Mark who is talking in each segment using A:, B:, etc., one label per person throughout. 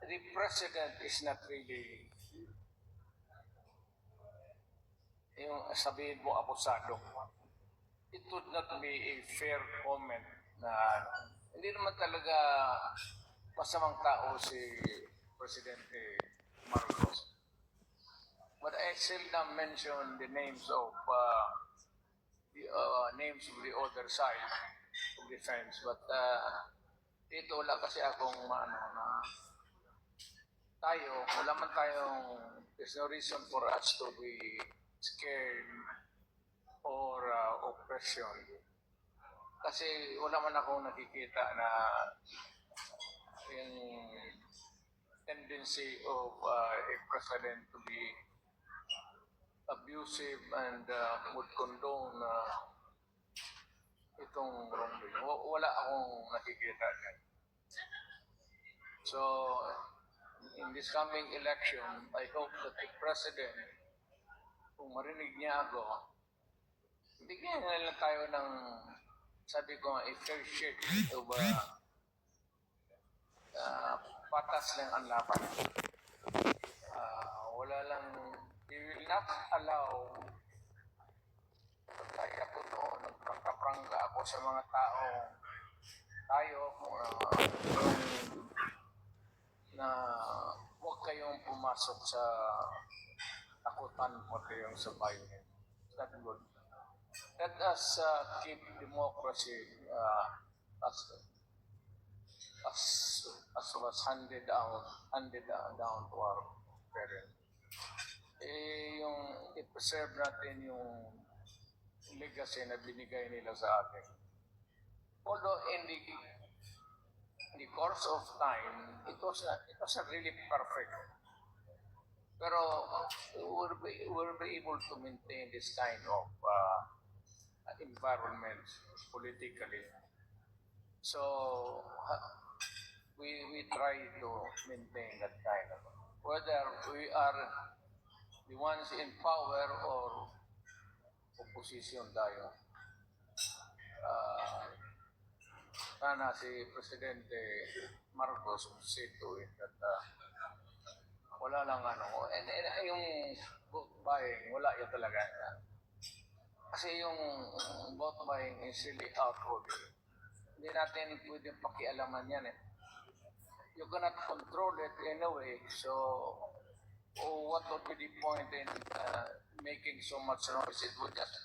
A: the president is not really, yung sabihin mo, abusado. It would not be a fair comment na hindi naman talaga masamang tao si Presidente Marcos. But I seldom mention the names of the other side of the fence. But dito wala kasi akong na wala man tayong, there's no reason for us to be scared or oppression. Kasi wala man akong nakikita na yung tendency of a president to be abusive and would condone itong wrongdoing. Wala akong nakikita dyan. So, in this coming election, I hope that the president, kung marinig niya ako, bigyan na lang tayo ng, sabi ko, a fair shake of patas lang ang laban. Wala lang, we will not allow, kaya ko noon, nagprangka-prangka ako sa mga tao, na huwag kayong pumasok sa takutan pati yung sa bayan. That's not good. Let us keep democracy as was handed down to our parents. Yung i-preserve natin yung legacy na binigay nila sa atin. Although in the course of time, it was not really perfect. Pero we'll be able to maintain this kind of environment politically. So we try to maintain that kind of, whether we are the ones in power or opposition tayo. Sana si Presidente Marcos see to it that wala lang and yung vote buying, wala yun talaga. Kasi yung vote buying is really outward. Hindi natin pwedeng pakialaman yan You cannot control it anyway, so what would be the point in making so much noise? It would just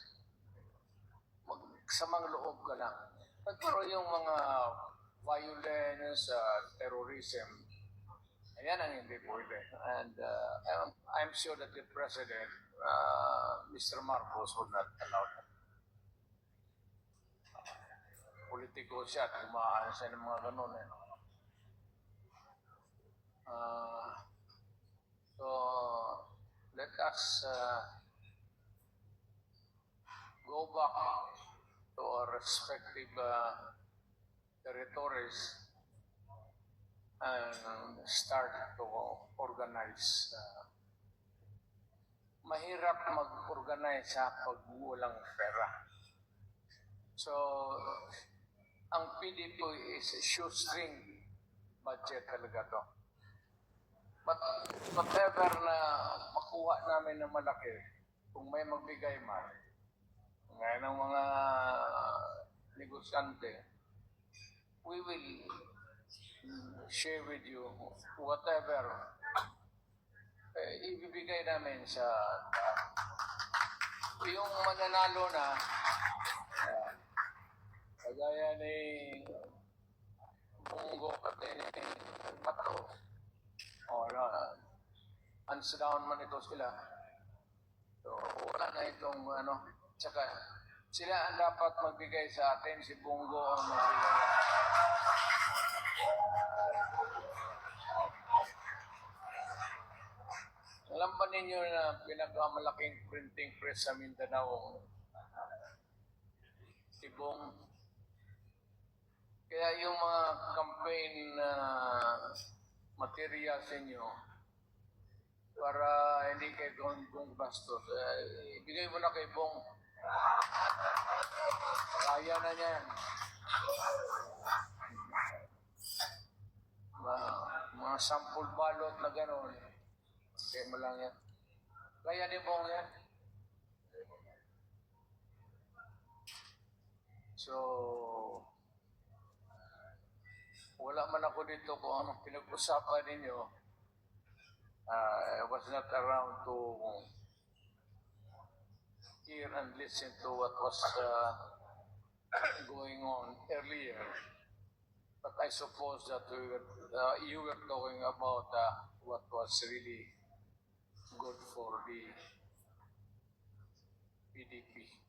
A: samang loob ka lang. Pero yung mga violence, terrorism, ayan ang hindi pwede. And I'm sure that the President, Mr. Marcos, would not allow that. Politiko siya at kumaan siya ng mga ganun. So, let us go back to our respective territories and start to organize. Mahirap mag-organize pag walang pera. So, ang PDP is a shoestring budget talaga to. But whatever na makuha namin na malaki, kung may magbigay man, ngayon ng mga negosyante, we will share with you whatever ibibigay namin sa yung mananalo na kagaya ni Bongo pati ni Pato hands down man ito sila. So wala na itong tsaka sila ang dapat magbigay sa atin, si Bongo ang magbigay. Alam ba ninyo na pinakamalaking printing press sa Mindanao, si Bong? Kaya yung mga campaign materials inyo, para hindi kayo gawing bastos, ibigay mo na kay Bong. Kaya na niyan. Mga mga sample balot na gano'n. Kaya mo lang yan. Kaya di mo yan. So, wala man ako dito kung anong pinag-usapan ninyo. I was not around to hear and listen to what was going on earlier. But I suppose that you were talking about what was really good for the PDP.